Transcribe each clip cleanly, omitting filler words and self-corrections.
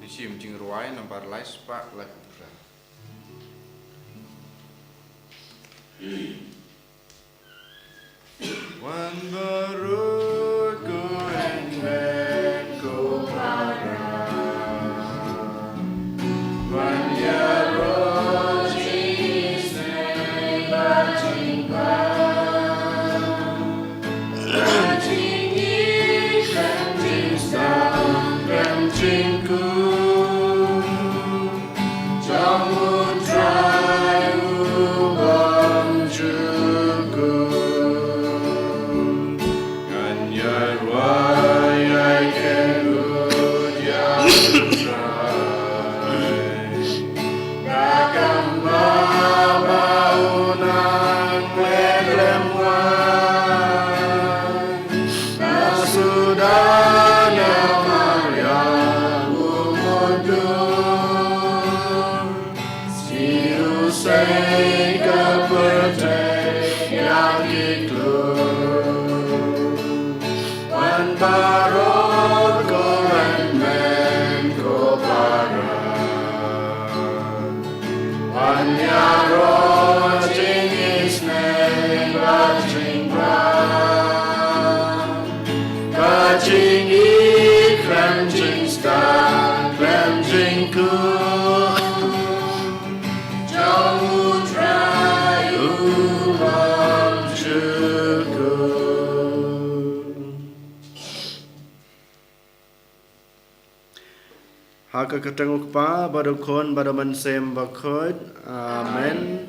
Isim jing ruai nomor lais pak lagu berat. Wan barut ku engmen ku para Wan ya roji snei bajing ba Bajing ikan jing sang dan jingku Haka ketenguk pa badukon badaman sem bakod. Amen.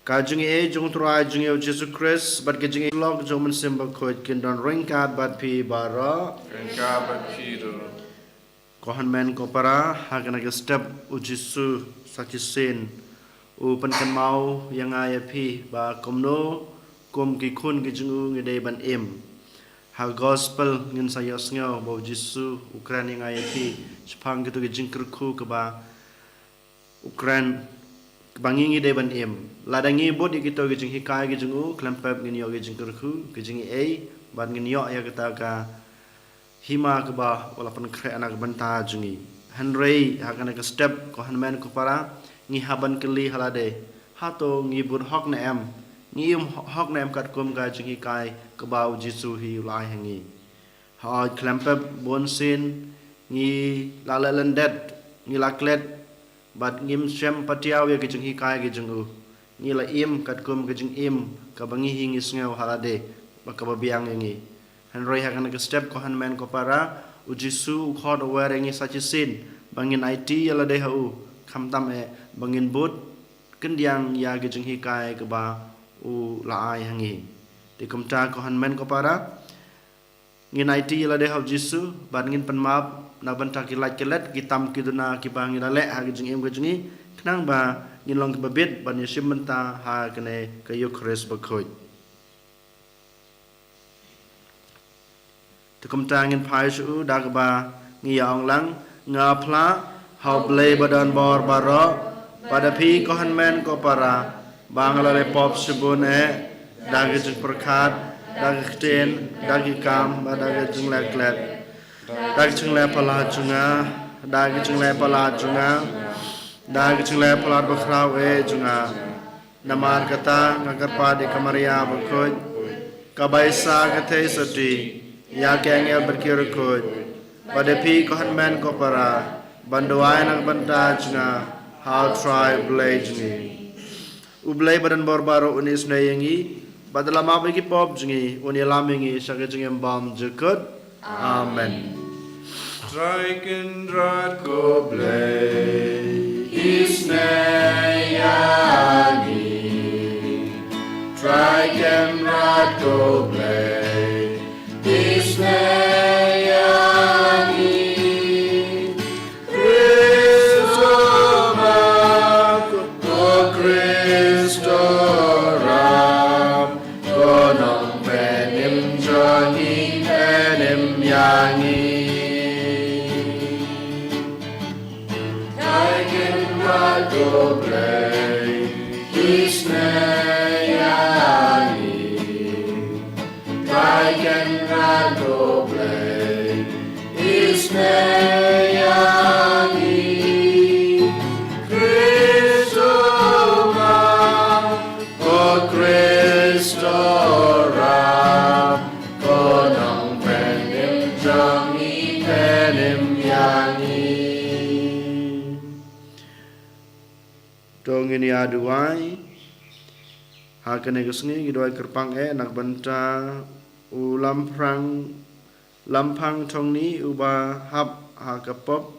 Kajung e jung turai jung e Jesus Christ bad kajung e log jung man sem bakod kindon ringkat bad pi bara. Ringkat bad pi ro. Kohan men ko para haka naga step u Jesu sakisin u pankan mau yang aya pi ba komno kom ki kun ki jung u ngide ban im. Ha gospel ngin sayos ngau bau Jesu Ukraine yang aya pi sepang gitu ke jingkerku ke ba Ukraine bangingi de ban em ladangi bod kita ke jing hikai ke jingu klempep ngin yo ke jingkerku ke jingi ban ngin yo ya kita ka hima ke ba wala pan kre anak banta jungi Henry hakana ke step ko hanmen ko para ngi haban keli halade hato ngi bur hok na em ngi hok na em kat kum ka jing hikai ke ba Jesu hi lai hangi ha klempep bonsin ngi lalalandet ngi laklet bat ngim sem patiaw ya kijing hikai kijing u ngi la im kat kum kijing im ka bangi hingi sngew halade baka babiang ngi Henry hakan ke step ko hanmen ko para u Jesu khod aware ngi sachisin bangin IT yala de hu khamtam e bangin bot kendiang ya kijing hikai ke ba u laai hangi ti kumta ko hanmen ko para ngin IT yala de hu Jesu bat ngin penmap na banta kilat kitam kiduna kibang ila le ha gijing em gijingi knang ba ngilong ke babit ban yesim banta ha kene ke Eucharist bakhoi tukum tangin phai su da ba ngi ong lang nga phla hau ble badan bor baro pada pi ko hanmen ko para bangala le pop subune da gijing perkat da giten da gikam da gijing leklet Dag chung le pala chunga, dag chung le pala chunga, dag chung le pala bukhrau e chunga. Namar kata ngagar pa di kamaria bakoj, kabaisa kathe sati, ya kengel berkir koj. Pada pi kohan men ko para, banduai nang banta chunga, how try blade ni. Ublay badan borbaro unis na yengi, badala mabiki pop jungi, unilamingi sakajung bam jekut. Amen. Strike and rod go blay, Isnayani. Strike and rod go blay, Isnayani. Christo go Christo ram, go nong penim Johnny penim yangi. Go play, Isnayani. I cannot go play, Isnayani. dong ini aduai hakane kesngi giduai kerpang nak banta u lampang tong ni uba hap hakapop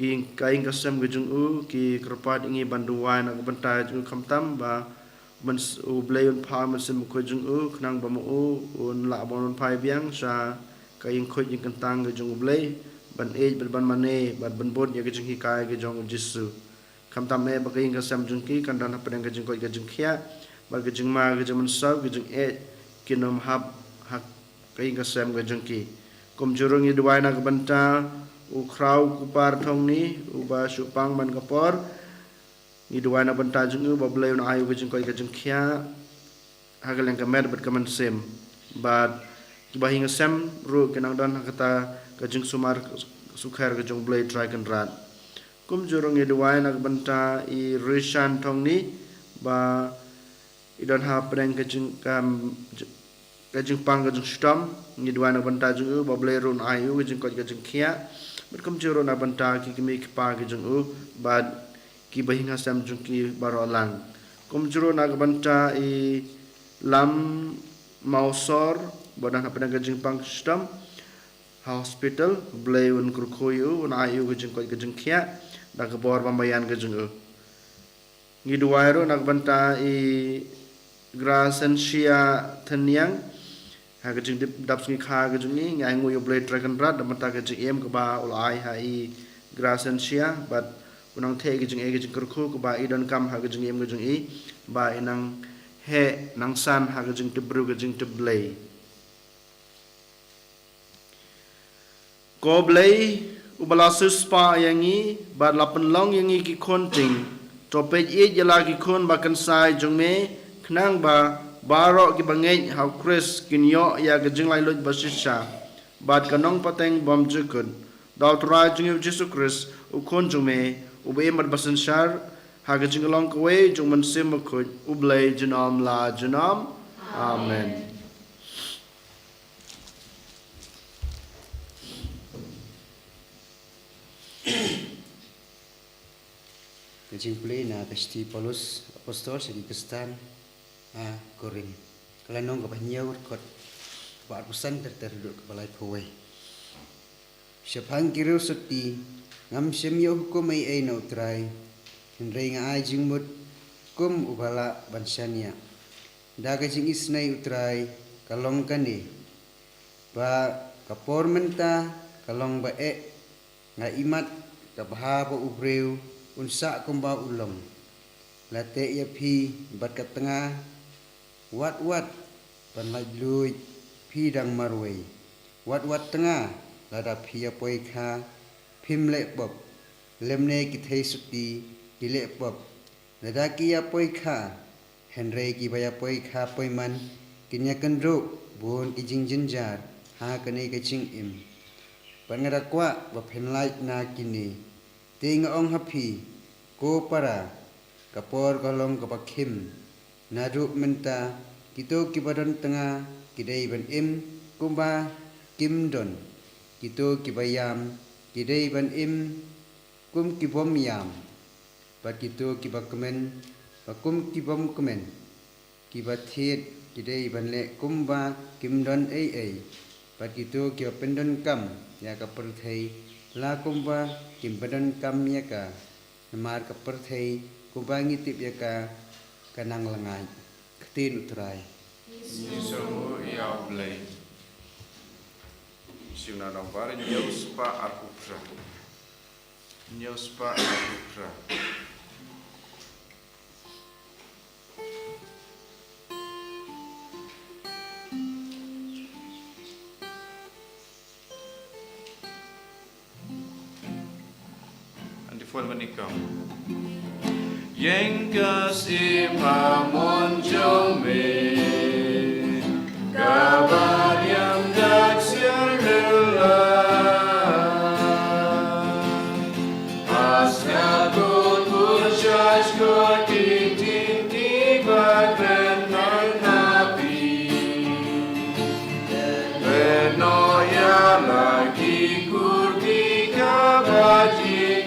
ki kaing kasam gejung u ki kerpat ingi banduai nak banta ju kamtam ba mens u blayon pa mesim ko jung u knang ba mu un la bon pai biang sa kaing khoi jing kentang gejung blay ban ej ban mane ban bot ya gejung hi kai gejung jisu kamtam me ba kaing kasam jung ki kandan padang gejung ko gejung khia ba gejung ma gejung saw gejung ej kinom hap hak kaing kasam gejung ki kum jurung i duai nak banta u krau kupar thong ni u ba supang man kapor ni duai nak banta jung u ba blay un ayu gejung ko gejung khia hagal yang kamer bat kaman sem bat bahinga sem ru kenang dan kata gejung sumar sukher gejung blay try kan rat kum jurung i duai nak banta i rishan thong ni ba idon ha preng gejung kam gejung pang gejung stom ni duai nak banta jung u ba blay run ayu gejung ko gejung khia bat kum jurung nak banta ki kimi pa gejung u bat ki bahinga sem jung ki barolang kum jurung nak banta i lam mausor badan apa dengan gejeng pang stem hospital blay un kurkoyu un ayu gejeng ko gejeng khia da kebor pambayan gejeng ngi duwairo nak banta i grasensia thanyang ha gejeng dap sngi kha gejeng ni ngai ngoy blay dragon rat da mata gejeng em ko ba ul ai ha i grasensia but unang the gejeng e gejeng kurku ko ba i don kam ha gejeng em gejeng i ba inang he nang san ha gejeng tebru gejeng teblay ko blay ubala suspa yangi ba lapan long yangi ki konting topej e jala ki kon ba kan sai jongme knang ba baro ki bangej how chris kinyo ya gejeng lai loj basisha bat kanong pateng bom jukun dal tra jung Jesus Christ u kon jongme u be mat basan shar ha gejeng long ko we jong man sim ko u blay janam la janam amen. Kajing play na kasti Paulus apostol segi kestan Korin. Kalau nong kebanyaw kot buat pesan terterduk kepala pawai. Siapang kira seti ngam semyo hukum ai no try. Henry nga ajing mut kum ubala bansania. Da kajing isnai utrai kalong kani. Ba kapor menta kalong ba nga imat kabha ba ubreu unsa kumba ulong late ya phi bat ka tengah wat panlajluj phi dang marwei wat tengah lada phi ya poi kha phim le bob lemne ki thei suti ile bob lada ki ya poi kha henre ki baya poi kha poi man kinya kendro bon ki jingjin jar ha kane ka ching im pangara kwa ba phenlai na kini ting ong happy ko para kapor kolong kapakhim naduk menta kito kibadan tengah kidai ban im kumba kimdon kito kibayam kidai ban im kum kibom yam ba kito kibakmen ba kum kibom kemen kibathet kidai ban le kumba kimdon ai ba kito kibapendon kam ya ka perthai la kumba kimbadan kam ya ka namar ka perthai kumba ngitip ya ka kanang langai ketin utrai Isomu ya blay Sina nampar nyospa akupra Full menikam Yenkas ipamon jome Kabar yang daksir rela Asna kun urjaj kun titik tiba kenan nabi Benoya lagi kurdi kabaji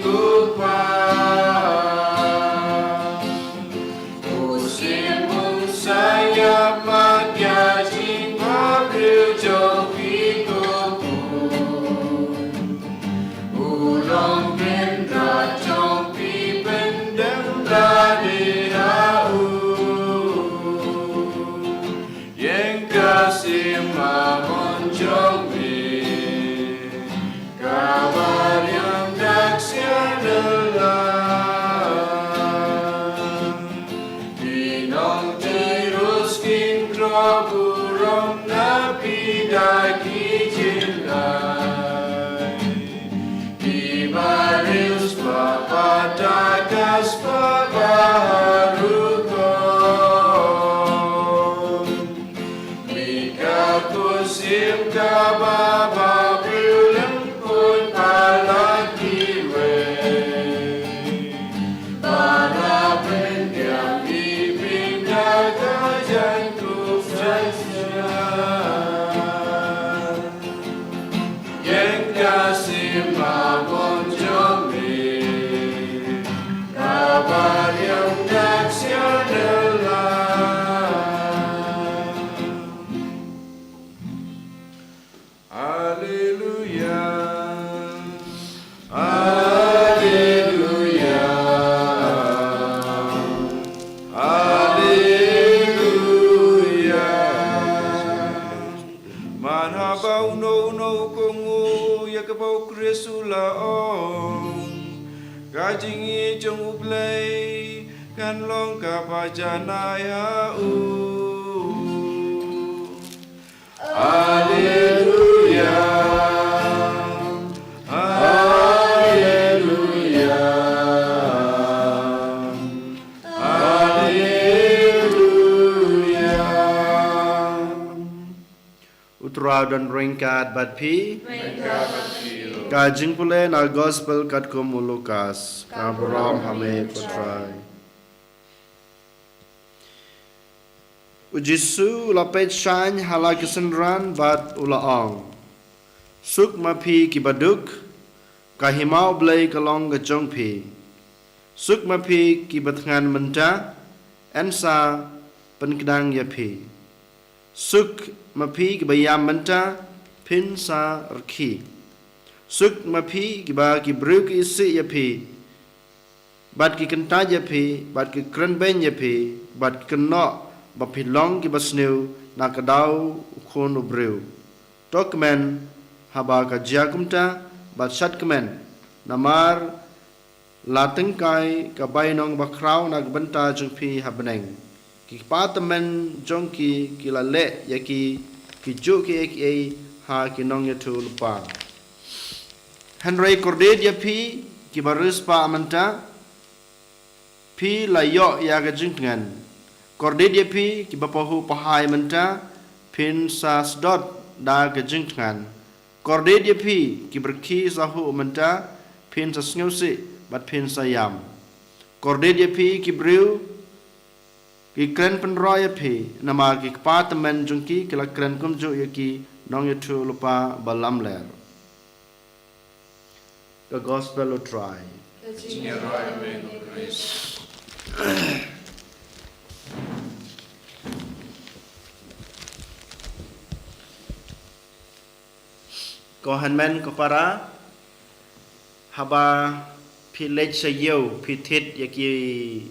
Kajingi jong ublay kan long kapajanaya Haleluya Haleluya Haleluya Utra dan ringkat bat pi Kajing pule na gospel kat kum Lukas Kabram hame potrai Ujisu lapet shany hala kesenran bat ulaong Suk mapi kibaduk kahimau blay kalong gajong pi Suk mapi kibatngan menta ensa penkedang yapi Suk mapi kibayam menta pinsa rki Suk mapi kiba kibru ki isi yapi bat ki kenta yapi bat ki krenben yapi bat keno bapilong ki basniu na kadau khon ubrew tokmen haba ka jakumta bat sat kemen namar latengkai ka bainong bakrau na benta jungpi habneng ki patamen jongki ki lale yaki ki ju ki ek ha ki nong yatu lupa Henry Cordet yapi ki barus pa amanta pi layo ya ga jingkan Cordet yapi ki bapahu pahai menta pin sas dot da ga jingkan Cordet yapi ki berki sahu menta pin sas ngeusi bat pin sayam Cordet yapi ki brew ki kren penro yapi nama ki departemen jungki ki la kren kumju yaki nong yatu lupa balam ler The gospel will try. Kohan men para haba pilej sayo pitit yaki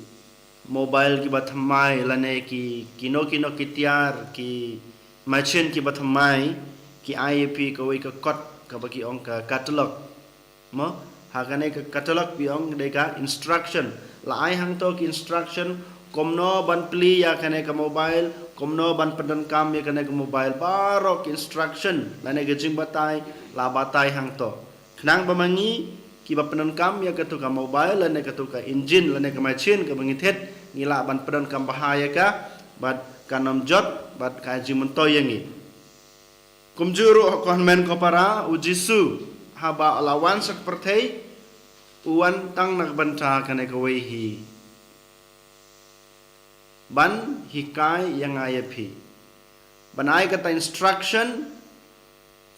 mobile ki bathamai lane ki kino kitiar ki machine ki bathamai ki IAP ko ka kot ka bagi ong ka catalog mo hakane ka catalog biong deka instruction la ai hang to ki instruction komno ban pli ya kane ka mobile komno ban padan kam ya kane ka mobile baro ki instruction la ne gajing batai la batai hang to knang bamangi ki ba padan kam ya ka to ka mobile la ne ka to ka engine la ne ka machine ka bangi thet ngila ban padan kam bahaya ka bat kanam jot bat ka jimun to yangi kumjuru konmen ko para ujisu haba lawan seperti uan tang nak banta kane kawehi ban hikai yang ayapi banai kata instruction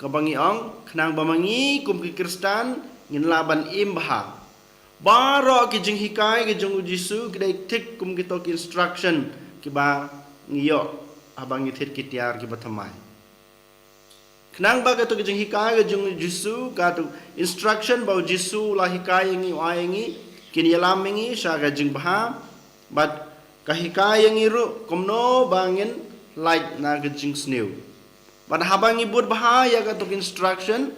kabangi ong kenang bamangi kum ki kristan ngin laban imbah baro ki jing hikai ki jing ujisu kidai tik kum ki tok instruction ki ba ngiyo abangi thit kitiar ki bathamai Kenang baga tu kejeng hikai kejeng jisu katu instruction bau jisu lah hikai yangi wayangi kini yalam yangi sya kejeng baham but kahikai yangi ru komno bangin light na kejeng snew but habangi bud bahaya katu instruction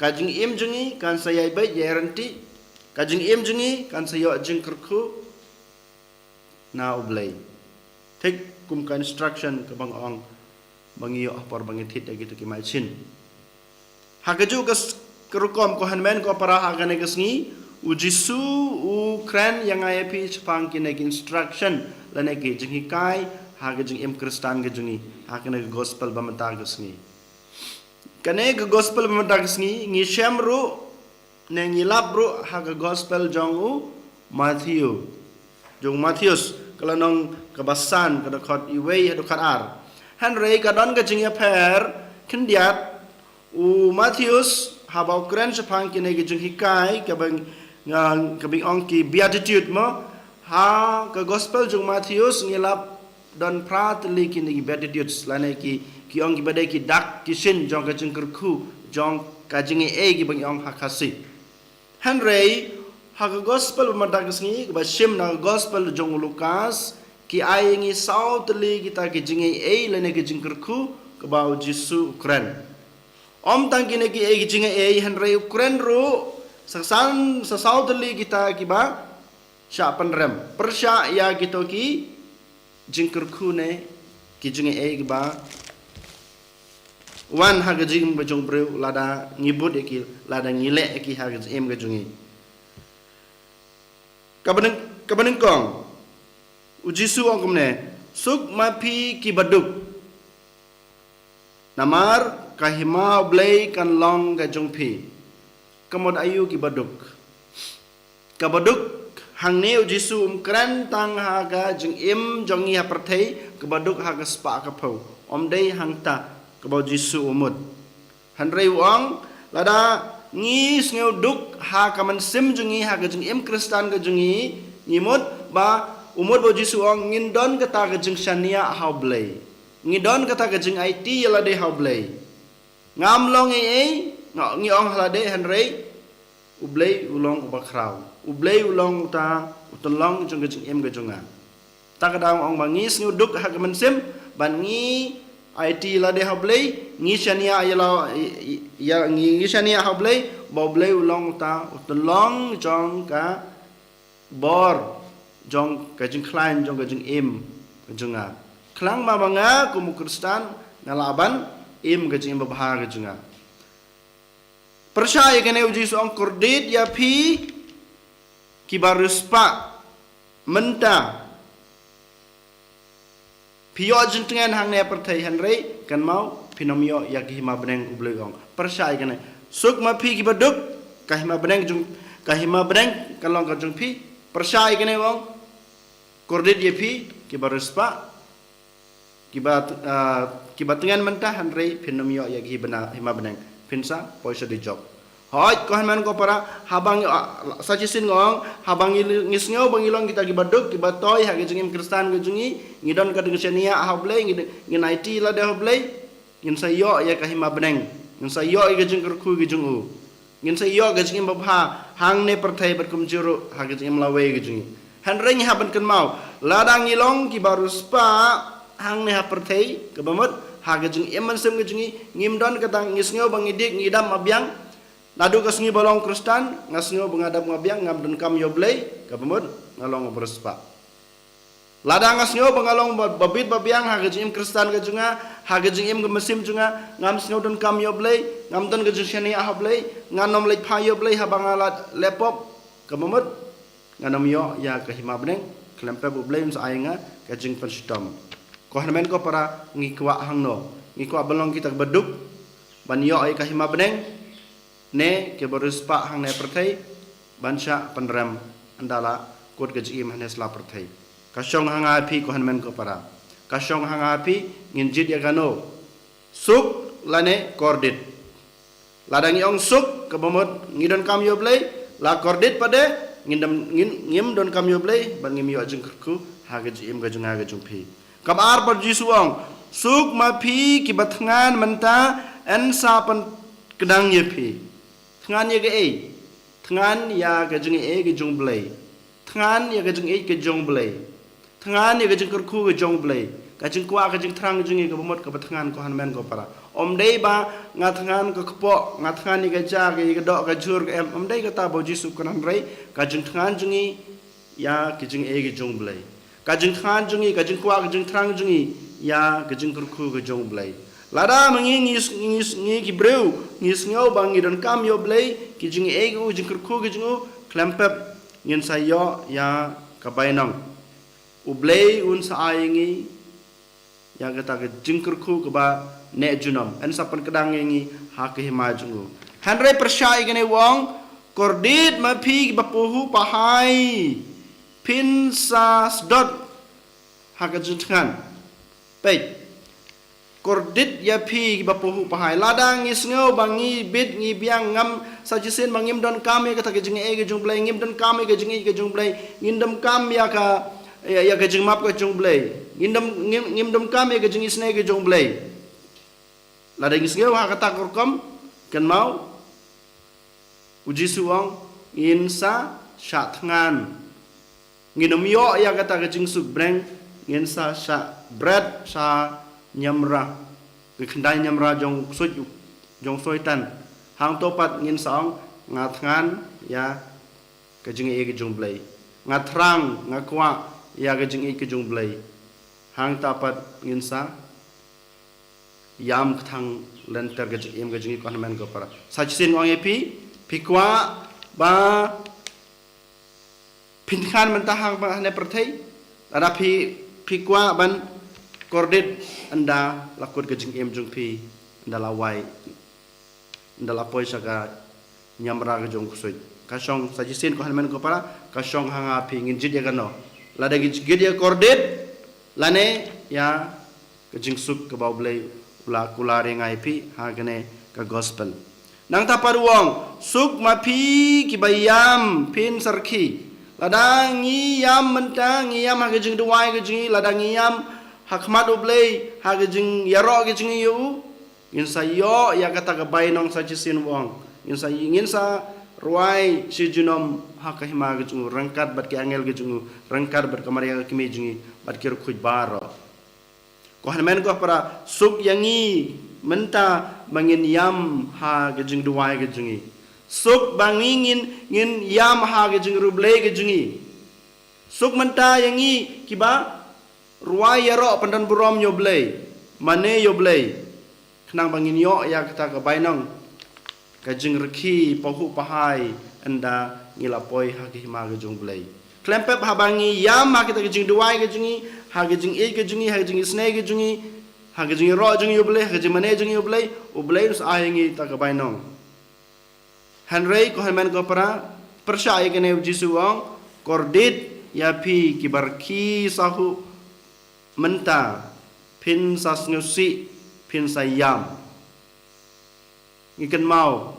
kajeng im jengi kan saya baik guarantee kajeng im jengi kan saya jeng kerku na ublay take kum ka instruction ke bang ong bangiyo apar bangitit gitu ki machin hakaju kas kerukom ko hanmen ko para hagane kasngi ujisu u kran yang ayapi chpang ki nek instruction lane ki jingi kai hagajing im kristan ge jingi hakane gospel bamata kasngi kane gospel bamata kasngi ngi shamru ne ngi labru haga gospel jongu Matthew jong Matthews kalanong kabasan kada khot iwei hadu kharar Henry kadon gajing ya per kendiat u Matthews habau kren sepang kini gajing hikai kabang ong ki beatitude mo ha ke gospel jung Matthews ngilap don prat li kini beatitudes lane ki ong ki badai ki dak kisin jong gajing kerku jong gajing ki bang ong hakasi Henry ha ke gospel madagas ngi ba shim na gospel jong Lukas ki aingi sautli kita ki jingai lene ki jingkerku ke bau jisu ukren om tangkine ki jingai Henry ukren ru sasau tali kita kiba sya penrem persya ya kita ki jingker khune ki jinge e kiba wan haga jing bajong breu lada ngibut eki lada ngile eki haga em ga jungi kabaneng kong ujisu ong kumne suk mapi ki baduk namar kahima blay kan long ga jongpi kamod ayu ki baduk kabaduk hang neu jisu kran tang haga jeng im jongi ha perthei kabaduk haga spa ka phau dei hang ta kabau jisu umut han rei wong lada ngi sneu duk ha kaman sim jungi haga jeng im kristan ga jungi ngimut ba umut bo jisu ong ngindon kata ga jeng shania hau blay ngidon kata ga jeng IT yala de hau blay ngam long ngi ong halade hanrei ublei ulong ubakrau ublei ulong ta utolong jong gajing em gajonga takadang ong bangis ngi uduk hak mensim ban ngi IT lade hablei ngi shania yala ya ngi shania hablei boblei ulong ta utolong jong ka bor jong gajing klain jong gajing em gajonga klang mabanga kumu kristan ngalaban im gajing babha gajunga percaya kene uji soong kordit ya pi kibaruspa menta pio jentengan hang ne perthai hanrei kan mau pinomio ya ki hima beneng ubleong percaya kene suk ma pi kibaduk kahima beneng jung kahima beneng kalong ka jung pi percaya kene wong kordit ya pi kibaruspa kibatengan mentah hanrei pinomio ya ki hima beneng pinsa poisa di job hoi ko man ko para habang sajisin ngong habang ngisngeu bangilong kita gibaduk gibatoy hage jengim kristan gejungi ngidon ka dengan senia hablay ngin IT la de hablay ngin sayo ya kahima beneng ngin sayo ge jeng kerku ge jungu ngin sayo ge jengim babha hang ne perthai berkumjuru hage jengim lawe ge jungi hanreng haban kan mau ladang ngilong kibarus pa hang ne ha perthai ke bamut haga jeng eman sem gejungi ngimdon katang ngisngeu bangidik ngidam abyang nadu kasngi bolong kristan ngasngeu bangadap ngabyang ngamdon kam yoblei kabamud ngalong berspa ladang ngasngeu bangalong babit babyang haga jeng kristan gejunga haga jeng em gemesim junga ngamsngeu don kam yoblei ngamdon gejung shani ahablei nganom lek pha yoblei habangalat lepop kabamud nganom yo ya kahima beneng klempe boblei sa ainga kajing penstom kohnamen ko para ngikwa hangno ngikwa belong kita beduk ban yo ai kahima beneng ne ke beruspa hang ne perthai bansha penram andala kot gaji mahne sla perthai kasyong hanga api kohnamen ko para kasyong hanga api nginjit ya gano suk lane kordit ladang yong suk ke bomot ngidon kam yo blei la kordit pade ngim don kam yo blei ban ngim yo ajeng kerku hagaji im gajung hagajung pi kabar per jisuang suk ma pi ki batngan menta en sa pan kedang ye pi tngan ye ge e tngan ya ga jung e ge jung blai tngan ya ga jung e ge jung blai tngan ye ga jung kerku ge jung blai ga jung kwa ga jung trang jung e ge bomot ka batngan ko hanmen ko para dei ba nga tngan ko kpo nga tngan ni ga ja ge ge dok ga jur ge em dei ga ta bo jisu kan rei ga jung tngan jung e ya ge jung e ge jung blai kajeng than jungi kajeng kwa kajeng trang jungi ya kajeng kurku kajeng blai lada mangi ngi gibreu ngis ngau bangi don kam yo blai kijeng egu jeng kurku kajeng klempep ngin sayo ya kabainang ublai un sa aingi ya kata kajeng kurku kaba ne junam en sapan kedang ngi hak hima jungu hanre persyai gene wong kordit ma pi bapuhu pahai pinsa dot hagajutkan pei kordit ya pi bapuhu pahai ladang ngisngeu bangi bit ngi biang ngam sajisen bangim don kame kata gejeng e gejung blai ngim don kame gejeng e gejung blai ngindam kam ya ka ya gejeng map gejung blai ngim dom kame gejeng isne gejung blai ladang ngisngeu ha kata kurkom kan mau uji suang insa syatngan nginom yo ya kata kejing suk breng ngin sa bread sa nyamra ke kendai nyamra jong soitan hang topat ngin saong ngatngan ya kajing e kajung blai ngatrang ngakwa ya kajing e kajung blai hang tapat nginsa yam thang lenter kajing em kajing ko hamen ko para sajsin wang epi pikwa ba pinkan mentahang ba ne perthai ada pikwa ban kordit anda lakut kajing em jung pi anda lawai anda lapoi saga nyamra kajung kusoi kasong sajisin ko hamen ko para kasong hanga pi nginjit ya gano lada gid ya kordit lane ya kajing suk ke bau blai ula kulare ngai pi hagane ka gospel nang taparuang suk mapi ki bayam pin sarki ladang ngiyam mentang ngiyam hagajing duwai gajing ladang ngiyam hakmat ublei hagajing yaro gajing yu ngin sayo ya kata ka bainong sa jisin wong ngin sa ruai si junom hakahima gajing rangkat bat ki angel gajing rangkat bat kamaria ki mejing bat ki rukhuj baro ko hanmen ko para suk yangi menta bangin yam ha gajing duwai gajing suk bangingin ngin yam ha gajing rublei gajing suk menta yangi kiba ruai yaro pandan burom yoblei mane yoblei kenang bangin yo ya kata ka bainong kajing reki pahu pahai anda ngilapoi hakihima gajung blei klempep habangi yam ha kita gajing duwai gajing ha gajing e gajing ha gajing snai gajing ha gajing ro gajing yoblei ha gajing mane gajing yoblei ublei us ayangi ta ka bainong hanrei ko hamen ko para percaya kene jisu wong kordit ya pi kibarki sahu menta pin sasnyusi pin sayam ngiken mau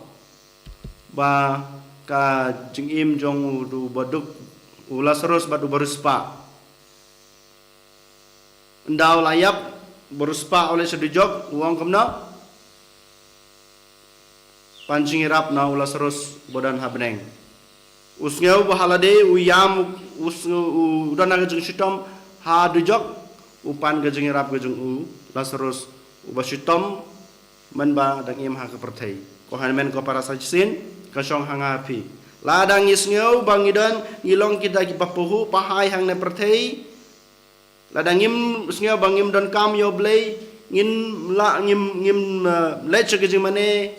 ba ka jingim jong du baduk ulas ros badu beruspa ndau layap beruspa oleh sedujok uang kemna pancing irap na ulas ros bodan habneng usngeu bahalade uyam udan agajung sitom ha dujok upan gajeng irap gajeng lasarus ubasitom manba dang im ha keperthai ko hanmen ko para sajsin kasong hanga api ladang isngeu bangidan ngilong kita ki papuhu pahai hang ne perthai ladang im isngeu bangim don kam yo blei ngin la ngim lech gajeng mane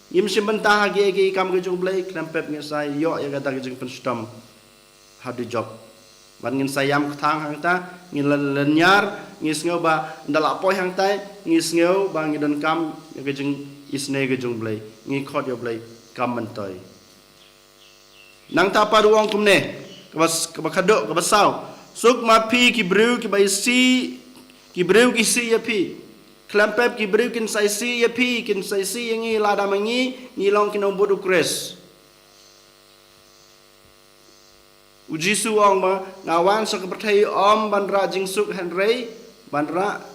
ngim simbentah gi kam gajeng blei klempep ngesai yo ya gata gajeng penstom hadu job ban ngin sayam thang hang ta ngin lenyar ngisngeu ba ndala poi hang tai ngisngeu ba ngidon kam gajeng isne gajung blai ngi khot yo blai kam mentoi nang ta paruang kumne kabakado kabasau suk mapi ki breu ki baisi ki breu ki si ya pi klempep ki breu kin sai si ya pi kin sai si ngi lada mangi ngilong kinom bodu kres uji suang ba ngawan sa keperthai om bandra jing suk henrei bandra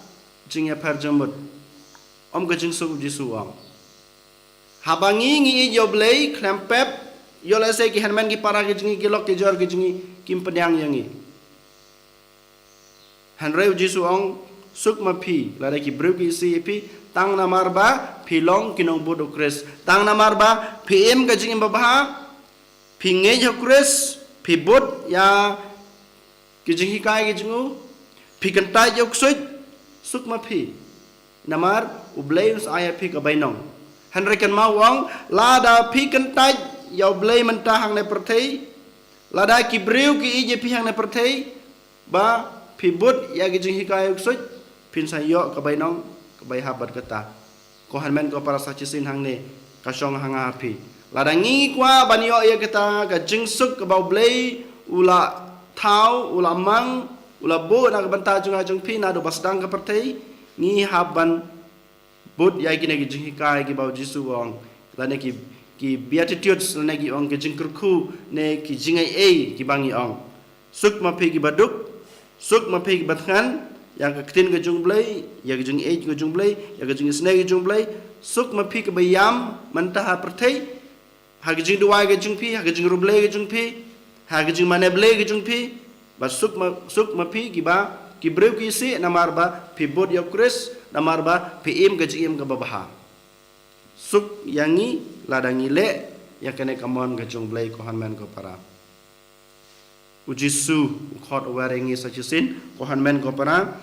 jing ya per jambut om ga jing suk uji suang habangi ngi yoblei klempep yolese ki henmen ki para ki jing ki lok ki jor ki jing kim pedyang yangi henrei uji suang suk mapi lada ki bru ki si pi tang namar ba pilong kinong bodo kres tang namar ba pm ga jing babha pinge yo kres pibut ya kijing hikai kijingu pikantai yok suit sukma pi namar ubleus aya pi ka bainong hanrekan mawang lada pikantai ya ublei mentahang ne perthai lada kibreu ki ije pi hang ne perthai ba pibut ya kijing hikai yok suit pin sayo ka bainong ka bai habat kata ko hanmen ko para sachisin hang ne kasong hang api ladang ngi kwa banyo ya kita ka jingsuk ka bau blei ula thau ula mang ula bo na ka banta jung ajung pi na do basdang ka perthai ngi haban bud ya ki ne ki jing kai ki bau jisu wong lane ki beatitudes lane ki ong ki jingkurku ne ki jingai e ki bangi ong suk ma pe ki baduk suk ma pe ki batngan ya ka ktin ka jung blei ya ki jing e ka jung blei ya ka jing snai ka jung blei suk ma pe ki bayam mantaha perthai hagajing duwai gajung pi hagajing rublei gajung pi hagajing maneblei gajung pi ba suk ma pi giba ki breu ki si namar ba pi bod yo kris namar ba pi im gajing im ka babaha suk yangi ladangi le ya kene kamon ka jong blai ko hanmen ko para ujisu khot warengi sachisin ko hanmen ko para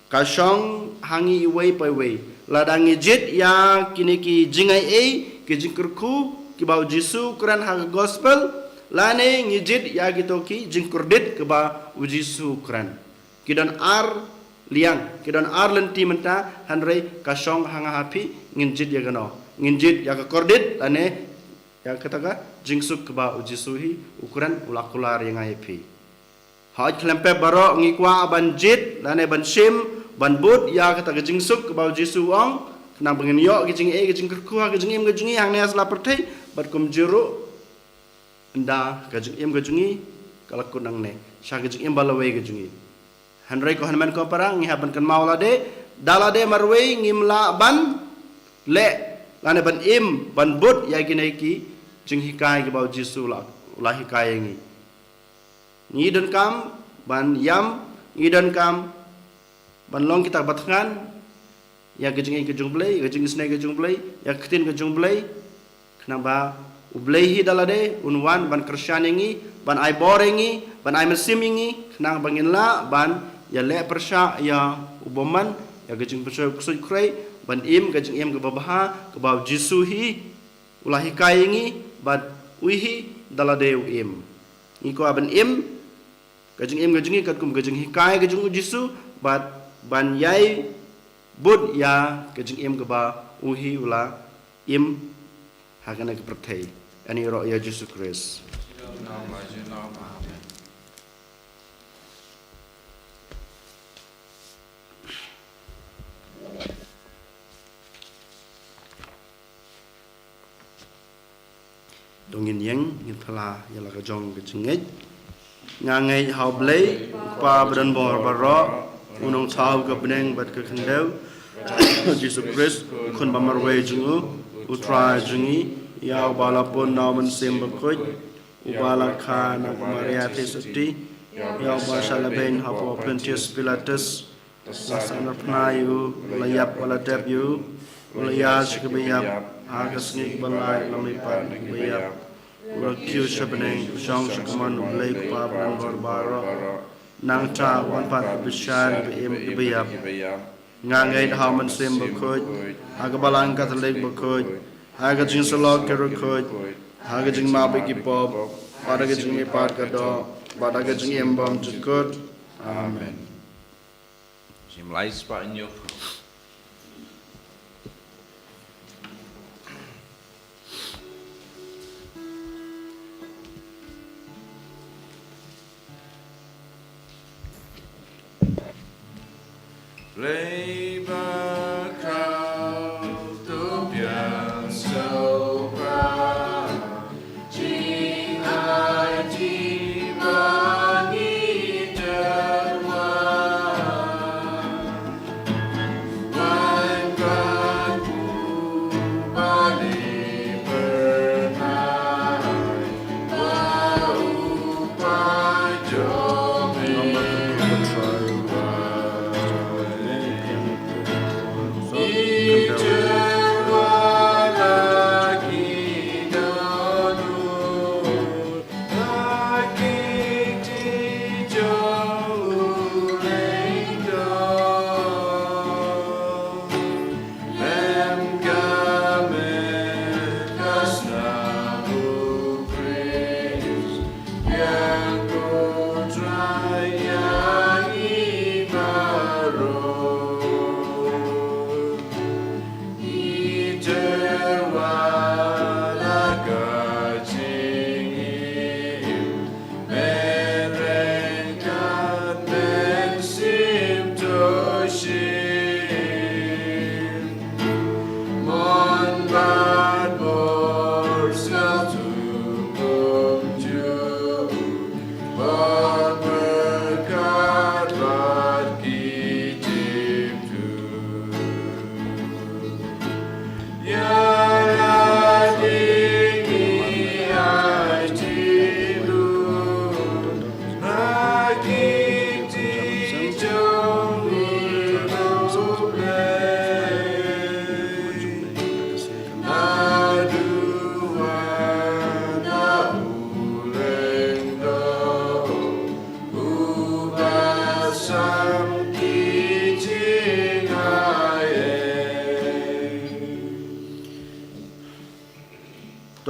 kasong hangi iwei pai wei ladangi jit ya kini ki jingai ki jingkurku ki bau jisu kuran hang gospel lane ngijit ya gitu ki jingkurdit ke ba ujisu kuran kidan ar liang kidan ar lenti menta hanrei kasong hanga hapi nginjit ya gano nginjit ya ke kordit lane ya kataga jingsuk ke ba ujisuhi ukuran ulakular yang hapi haj klempe baro ngikwa banjit lane ban sim ban bud ya kataga jingsuk ke ba ujisu ong kena bengin yo gijing gijing kerku gijing im gijing hang ne asla pertai bat kum juru enda gijing im gijing kalakun nang ne sha gijing im balawai gijing hanrei ko hanman ko parang ngi haban kan maulade dalade marwei ngimla ban le lane ban im ban bud ya ginai ki jing hikai ki bau jisu la ulah hikai ngi ni dan kam ban yam ni dan kam ban long kita batngan ya gejing gejung blai gejing snai gejung blai ya ketin gejung blai kenapa ublaihi dalade unwan ban kersyanengi ban ai borengi ban ai mesimini kenang bangin la ban ya le persya ya uboman ya gejing persya kusut krai ban im gejing im gebabaha kebau jisuhi ulahi kaingi ban uihi dalade im iko ban im gejing kat kum gejing hikai gejing jisu ban yai bud ya gejing im geba uhi ula im hakana ke pertai ani ro ya Yesus Kristus dongin yang ngithala yala ka jong gejingej ngangai hau blai pa badan bor baro unong chau ka beneng bat ka khandeu Yesus Kristus kun bamarwe jungu utra jungi ya balapun naman sembakut ubala kana Maria Tesati ya basalaben hapo Pontius Pilatus lasana pnayu layap wala debyu ulayas kebayap agas ngik balai lamipan kebayap ulakiu shabeneng usang shakaman ulay kupaban barbaro nang cha wanpat bishan beim kebayap ngangai haman sembakut agabalang katolik bakut haga jing salok kerukut haga jing mabi kipop pada jing ipat kado pada jing embam jukut amen Jim Lais Pak Inyo Labor crowd to pian so proud Jing ai ji ba ni de wa Wan kan ku ba li bernai ba u ba jo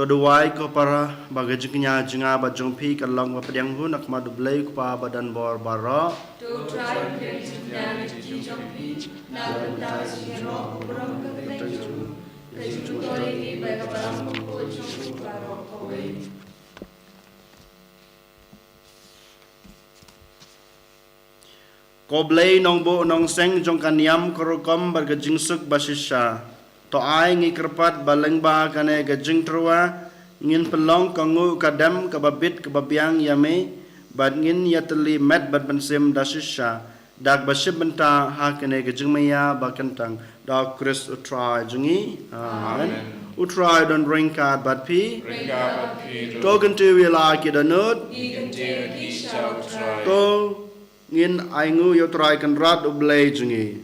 Baduai ko para bagajing nya jinga bajong pi kalong mapadiang hun ak madublay ko pa badan bor baro. To try to get down to teach of each, now the thousand year old, from the venture. The tutorial by the Balam of Pocho, Barok away. Ko blay nong bo nong seng jong kaniam korokom bagajing suk basisha. To ai ngi kerpat baleng ba kane gajing truwa ngin pelong kangu kadam kababit kababiang yame bad ngin yateli met bad bensim dasisha dak basib benta ha kane gajing maya bakantang dak Chris utrai jungi amen utrai don ringkat bad pi to ganti wila kidanut to ngin aingu yotrai kan rat ublay jungi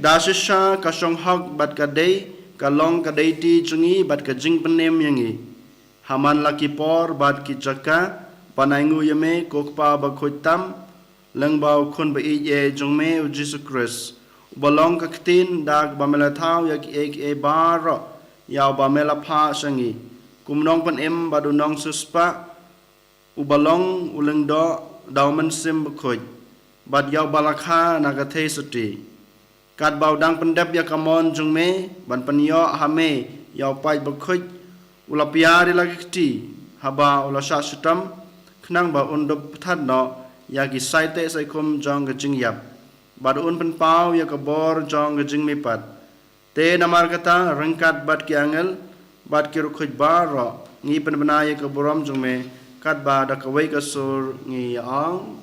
dasisha kasong hok bat kadai kalong kadai ti jungi bat kajing penem yangi haman laki por bat ki jaka panaingu yame kokpa bakhoitam lengbau khun ba ye jongme u Jesus Christ balong kaktin dak bamela thau yak ek e bar yaw bamela pha sangi kumnong panem badunong suspa ubalong ulengdo dauman sim bakhoj bad yaw balakha nagathe suti kat bau dang pendap ya kamon jungme ban panyo hame yaw pai bakhoj ulapia ri lagti haba ulasha sutam khnang ba undop that no ya gi saite sai kum jong gajing yap bad un pen pau ya kabor jong gajing mipat te namar kata rengkat bad ki angel bad ki rukhoj bar ngi pen bana ya kaboram jungme kat ba da kawai kasur ngi ang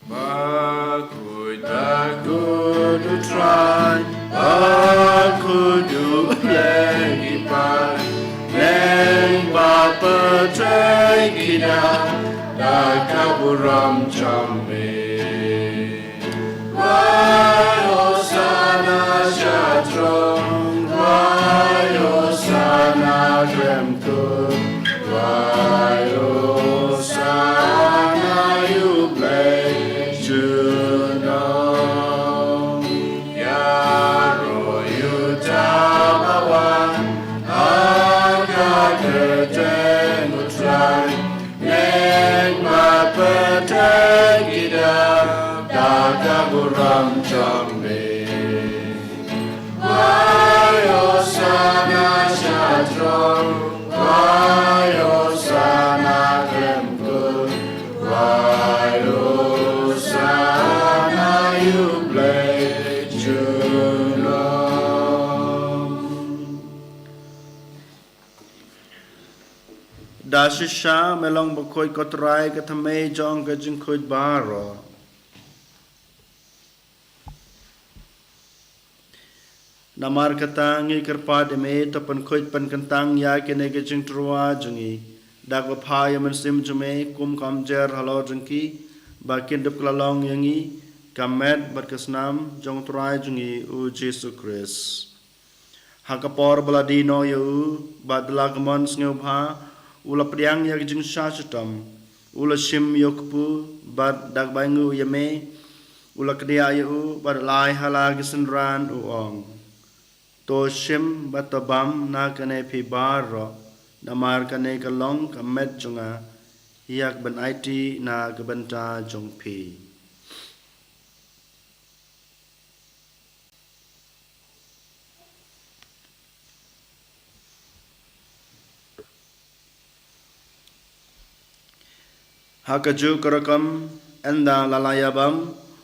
Bakud to try bakud to play by leng ba percay kita da kaburam chambe why osana shatron why osana gremko why osana you play Kaburam chambe, Vayosana shatron, Vayosana kremkut, Vayosana yublei julom. Dasisha melong bakoi kotrai kathame jong kajing kuj baro. Namar katang ngi kerpat eme topan khoj pan kantang ya kene ke jing truwa jungi dak wa phaya man sim jume kum kam jer halo jungki bakin dup klalong yangi kamet berkesnam jong truwa jungi u Jesus Christ hakapor baladino yu badla kamon sngew pha ula priang ya jing shachatam ula shim yokpu bad dak bangu yame ula kdia yu bad lai hala gisenran u ong to shim batabam na kane phi bar namar kane kalong kamet junga yak ban it na kabanta jong phi hakaju karakam enda lalayabam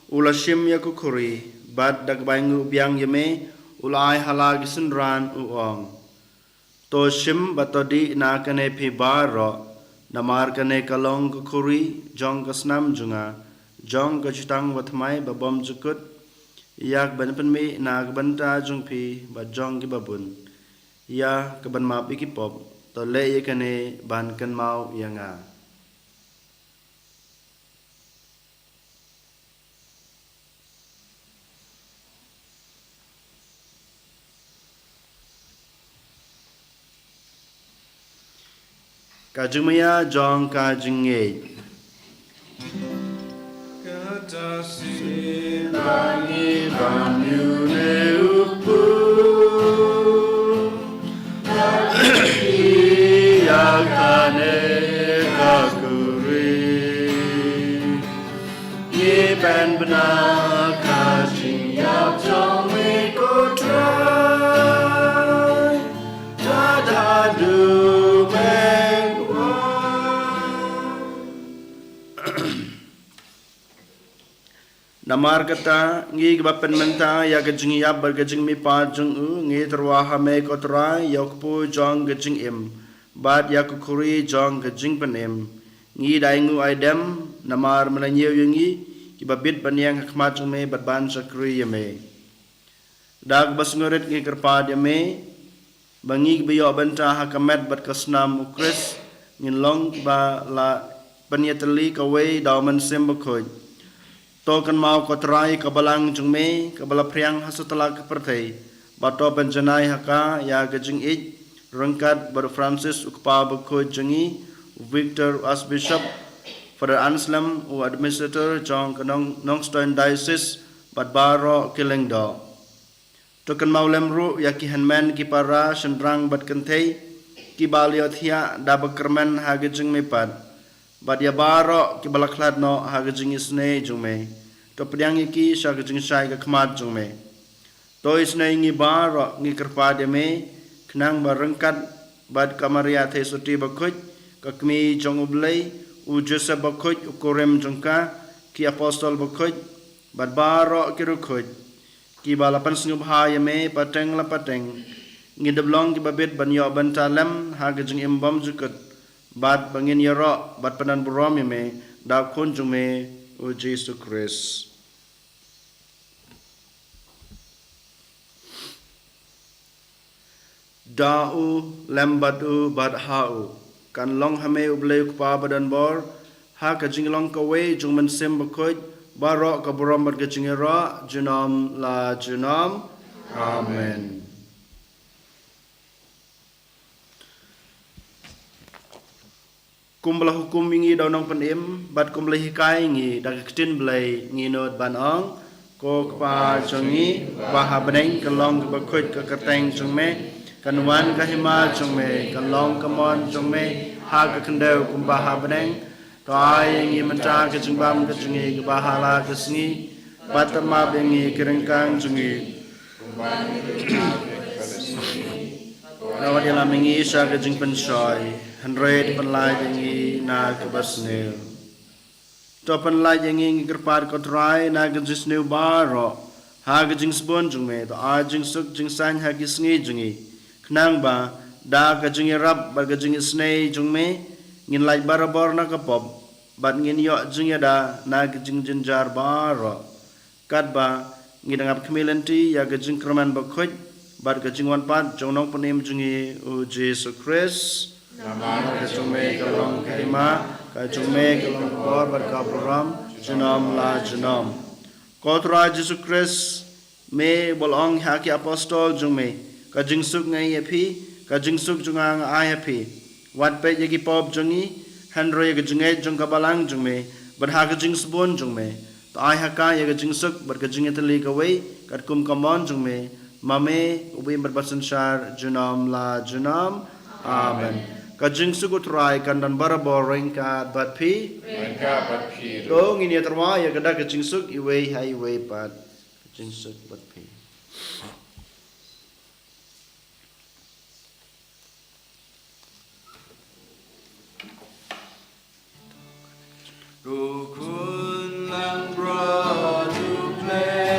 ulashim yakukuri bad dagbangu biang yame ulai halag sunran uong to shim batodi na kane phi baro namar kane kalong kuri jong kasnam junga jong kachitang wathmai babom jukut yak banpen mi na banta jong phi ba jong ki babun ya kaban ma piki pop to le ye kane ban kan mau yanga Kajing maya jong kajing ye. Kata Sinangi banyu ne upu. ne kakuri ye ben bana kajing yap jong me ko try da du men wa namar kata ngi bapen menta ya gajing yap bar gajing mi pa jung u ngi terwaha me ko try yok pu jong gajing im bad ya kukuri jong gajing penem ngi daingu aidem namar melanyew yungi kibabit banyang hakmat jung me bat ban sakri yame dag bas ngoret ngi kerpad yame bangi biyo benta hakamet bat kasnam ukris ngin long ba la panyatali kawai dauman sembakoj tokan mau kotrai kabalang jung me kabala priang hasutala kepertai bato penjanai haka ya gajing ik rangkat bar Francis ukpa bakoj jungi Victor Archbishop Father Anselm u administrator jong kanong Nongstoin Diocese bat baro kilengdo tokan mau lemru yaki hanman ki para sendrang bat kentei ki baliothia dabakerman hagajing me pad bat ya baro ki balaklat no hagajing isne jungme to pediang iki sagajing sai ka khmat jungme to isne ngi baro ngi kerpade me knang barengkat bat kamaria the suti bakoj kakmi jong ublei u joseph bakoj ukorem jongka ki apostol bakoj bat baro ki rukoj ki balapan singub ha yame pateng la pateng ngi deblong ki babet banyo bantalem hagajing imbam jukut bat bangin yaro bat panan burom yame da kun jume o Jesus Christ da'u lembatu bat ha'u kan long hame ublei ukpa badan bor ha kajing long kawe jung men sem bakoj baro ka burom bat kajing ra junam la junam amen kumbla hukum ingi daunong penim bat kumbla hikai ingi dak ketin blai ngi not banong ko kpa jongi baha beneng kalong ka bakoj ka kateng jungme kanwan ka hima jungme kalong kamon jungme ha ka kendau kum baha beneng to ai ingi menta ka jungbam ka jungi ka bahala ka sngi batama bengi kerengkang jungi rawat yalam ingi sa ka jing pensoi Hundred penlai jengi na kebasnil. To penlai jengi ngerpar kotrai na gejisnil baro. Ha gejing spon jungme to a jing suk jing san ha gisngi jungi. Knang ba da gejing rap ba gejing snei jungme ngin lai barabor na kapop. Bat ngin yo jing da na gejing jinjar baro. Kat ba ngidangap kemilenti ya gejing kerman bakoj. Bat gejing wan pat jongnong penim jungi u Jesus Christ. Nama kajume kalong kaima kajume kalong kor berkapuram jenam la jenam kotra Jesus Christ me bolong haki apostol jume kajing suk ngai epi kajing suk jungang ai epi wat pe yagi pop jungi handro yagi jungai jung kabalang jume berha kajing spon jume to ai haka yagi jing suk berkajing etali kawai katkum kamon jume mame ubi berbasansar jenam la jenam amen kajing suku try kandan barabor rengka batpi to ngini terwa ya kada kajing suk iwe highway pat kajing suk batpi rukun lang bro to play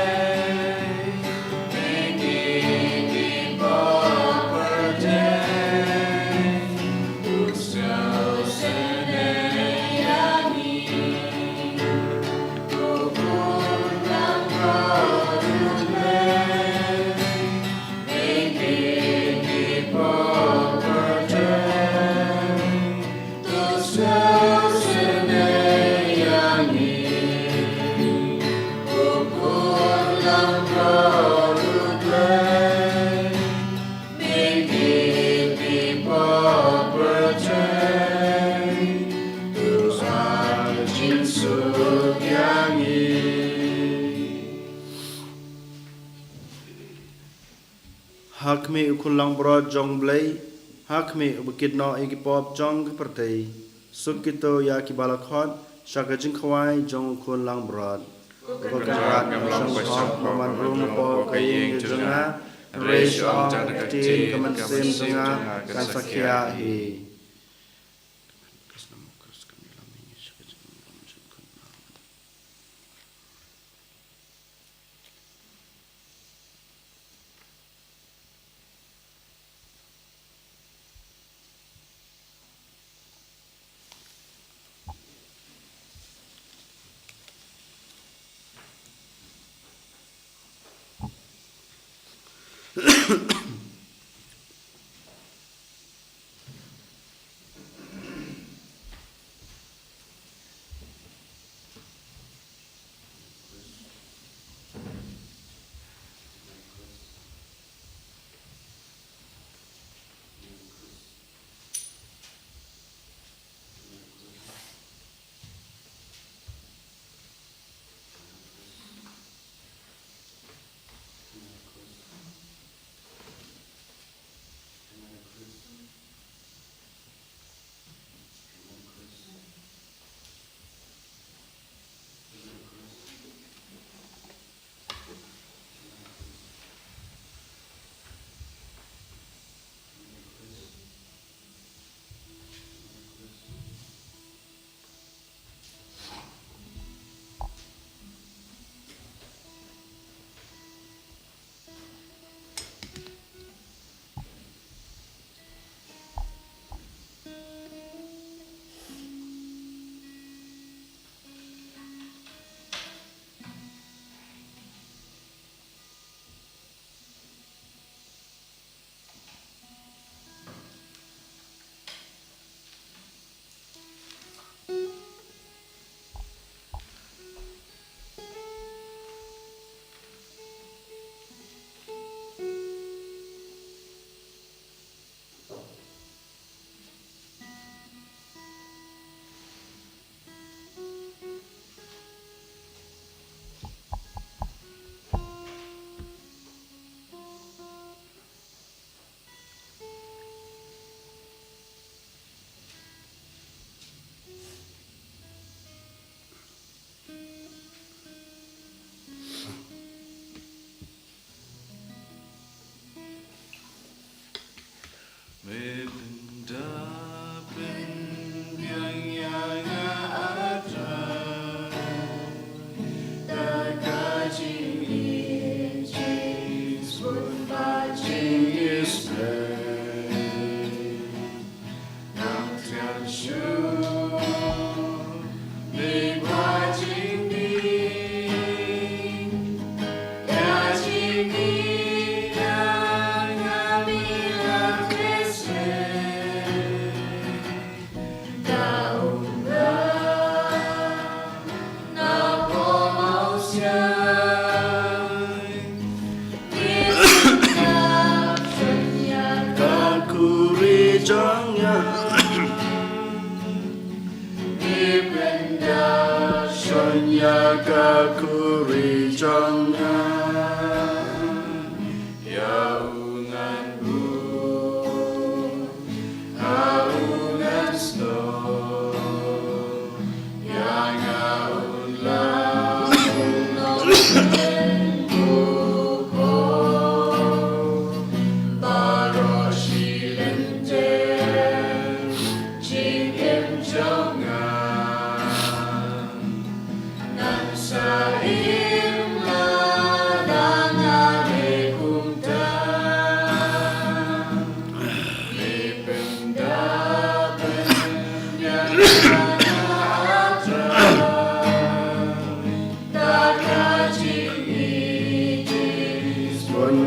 hakmi ukulang bro jong blai hakmi bukit no ikipop jong pertei sukito ya kibalakot shaka jingkwai jong kun lang brad Bakarat ngam pasok maman rum po kaying junga raise on tin kaman sim junga kan sakya hi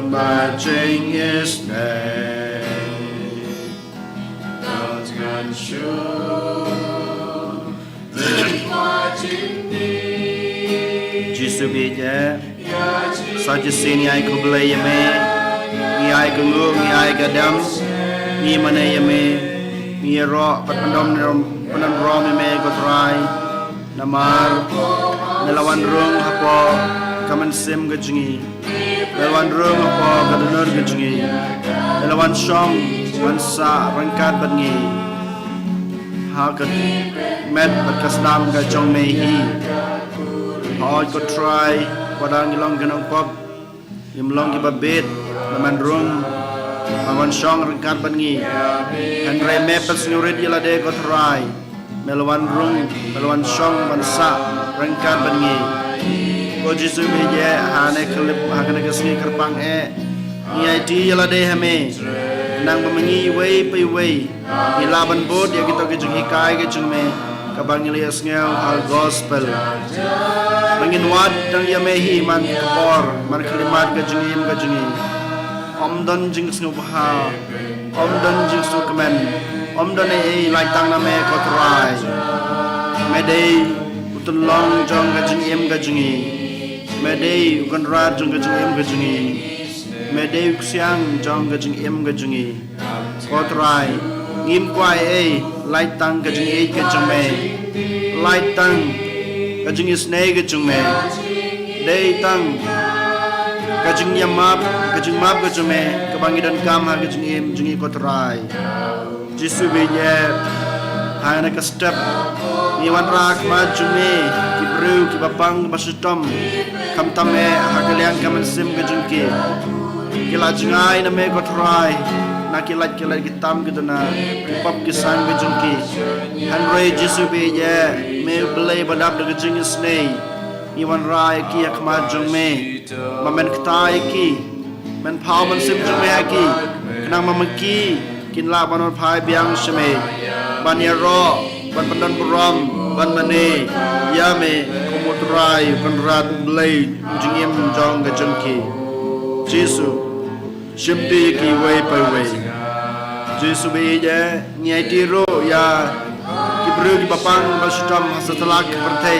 Marching his name, not unsure, Jesus be there, such a sin I could play me, I could look, I could dance, me money me rock, but Pandom Rom me go try, Namar, Nelawan Room, Hapo, come and sim gajingi. Lawan room apa kadenar gajingi. Lawan song bansa rangkat bangi hakat met berkasnam ka jong mehi hoi ko try wadang ilong ganong pop imlong ki babet naman rung awan shong rangkat bangi Henry mepes ngurit ilade ko try melawan rung melawan shong bansa rangkat bangi ko jisu meje hane klip hakane kesni kerpang ngai ti ilade hame nang memengi wei pai wei ilaban bod ya kita kejung hikai kejung me kabang ilias ngel al gospel mangin wad dang ya mehi man kapor man kalimat kejung omdon jing snu bha omdon jing su kemen omdon lai tang na me kotrai medei utulong jong kejung medei ukon rat jong kejung medei siang jong kejung kotrai ngim kwai lai tang kejung me lai tang kejung snei kejung me dei tang kejung map kejung me kebangi dan kam ha kejung kotrai jisu benye hana ka step ni wan rak ma jume ki bru ki bapang basutom kam tame ha kaliang kam sim kejung kila jengai na me kotrai na kilat kitam gitu na pop kisang kejungki Henry Jesu beje me belai badap de kejung snei iwan rai ki akma jung me mamen ktai ki men pau man sim jung me ki kenang mamaki kin la banon phai biang shme ban ya ro ban pandan buram ban mane ya me komutrai kan rat belai jingim jong kejungki Jesu Shimti ki wei pai wei Jesu beje nyai tiro ya ki bru ki bapang basudam setelah ki pertai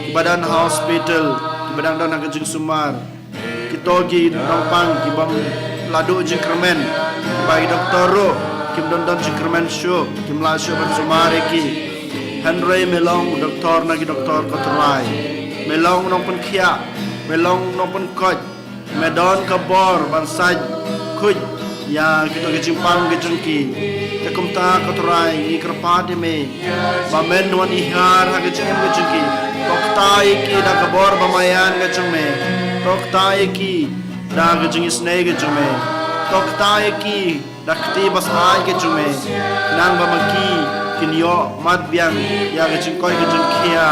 ki badan hospital ki badan dana ke jing sumar ki togi nampang ki bam ladu jing kermen bagi doktor ro ki don jing kermen show ki mlasho ban sumar ki Henry melong doktor na ki doktor kotrai melong nong pun khia melong nong pun koj medon kabor bansaj kuj ya kita kejimpang kejungki kekumta kotorai ni kerpade me bamen wan ihar ha kejungki toktai ki da kabor bamayan kejung me toktai ki da kejung snei kejung me toktai ki da kti basai kejung me nang bamaki kinyo mat biang ya kejung koi kejung kia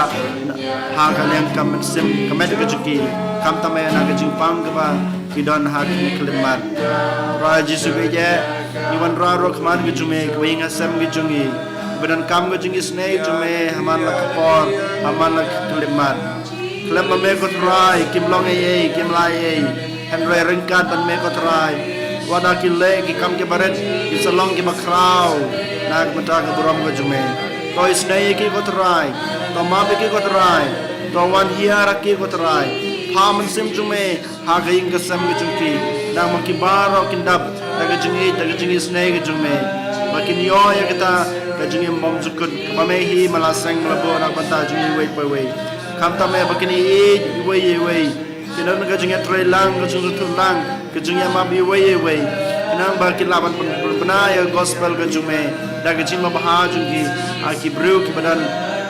ha kalian kam sim kamet kejungki kam tame na kejung pang ba kidon hak ni kelimat raji subeje iwan raro kman gejume kwing asam gejungi bedan kam gejungi snei jume haman la kapor haman la kelimat klem me ko trai kim long kim lai Henry ringkat ban me ko trai wada ki le ki kam ke baret ki salong ki bakrau nak mata ke buram gejume to snei ki ko trai to ma be ki ko trai to wan hiara ki ko trai Haman sim jume ha gaing ka sam ge jungki nang makibaro kindap daga jingi snei ge jume makin yo ya kita ka jingi mom jukut pamehi malaseng labo nak banta jingi wei pai wei kam ta me bakini wei kinan ga jingi trai lang ga jingi tu lang ga jingi ma bi wei nang ba kilaban pun ya gospel ge jume daga jingi ma jungi aki bru ki badan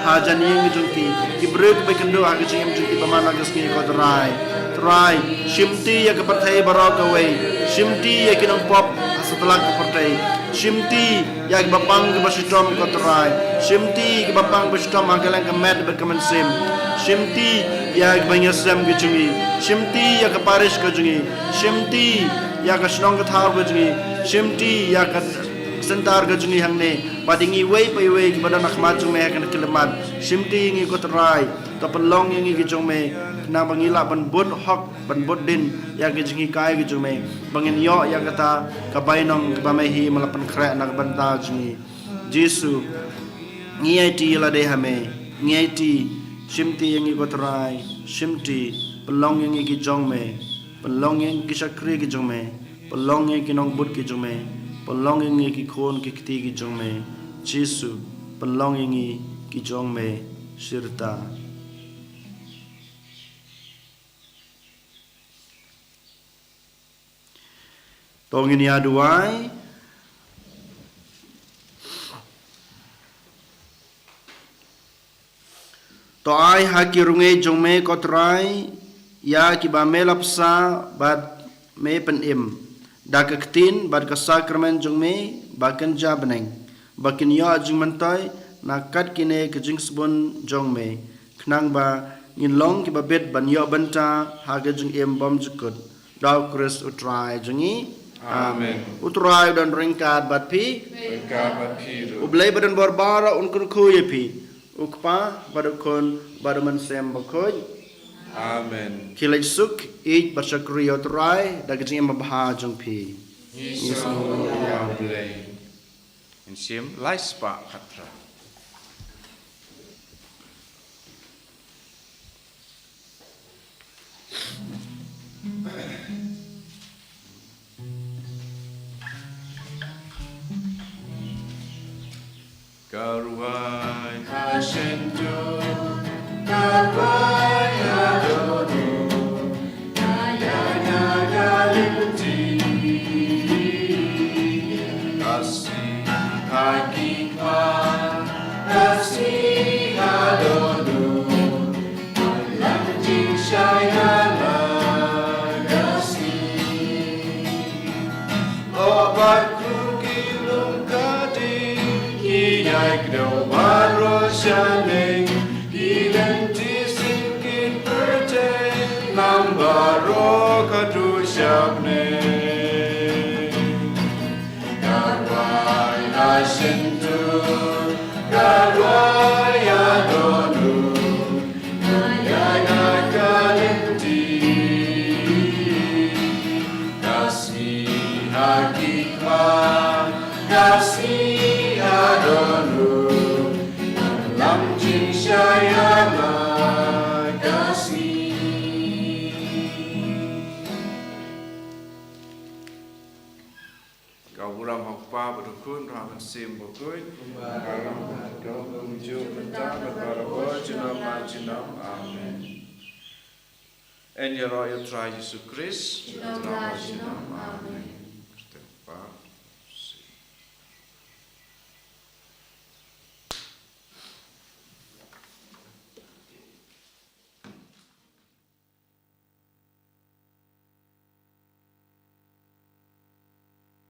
hajan yang jungki kibruk bekendo agi jingem jungki pamana gaski ko try shimti ya ke partai baraka wei shimti ya kinang pop setelah ke partai shimti ya ke bapang ke basitom ko try shimti ke bapang basitom magalang ke med berkaman sim shimti ya ke banyasam ke jungi shimti ya ke paris ke jungi shimti ya ke snong ke thar ke jungi shimti ya ke sentar ke jungi hangne padingi wei pai wei ki badan akhmat jung me kan kelemat shimti ngi ko trai to pelong ngi ki jung me na bangila ban bot hok ban bot din ya ki jungi kai ki jung me bangin yo ya kata ka bainong ka bamehi malapan khre nak banta jungi Jesu ngi ti la de hame ngi ti shimti ngi ko trai shimti pelong ngi ki jung me pelong ngi ki shakri ki jung me pelong ngi ki nong bot ki jung me pelonging ki khon ki kti ki jong me Jesu pelonging ki jong me sirta tongin ya duai Toai haki runge jong me kotrai ya ki ba me lapsa bat me penim. Da ketin bat ka sakramen jong me bakan jabneng. Bakin ya jong mentai na kat kine ke jing sebon jong me. Knang ba ngin long ki ba bet ban ya banta hage jong em bom jukut. Dau Chris utrai jongi. Amen. Utrai dan ringkat bat pi. Ringkat bat pi. Ublay badan barbara unkun kuye pi. Ukpa badukon baduman sem bakoy. Amen. Kilay suk ich basyakri utrai daging em babha jong pi. Yesus ya blay. Insim laispa khatra. Karwai Hashentu, Karwai Adonu, Nayana Galimti, Kasih Hakikah, Kasih Adonu, Alam Jing Syayana Kasih, Obat Kukilum Kadi. Iyak do baro shaneng ilenti singkin perte nambaro kadu shabne Garwai ashentu Garwai adonu Nayana kalimti Kasih hakikah Kasih Adonu Alam Jin Syayana Kasih. Kau uram hokpa berdukun ramen sim bukui Kalam kau menunjuk mentah berbarabo jinam. Amen. En ya royal try Yesus Kristus. Jinam. Amen.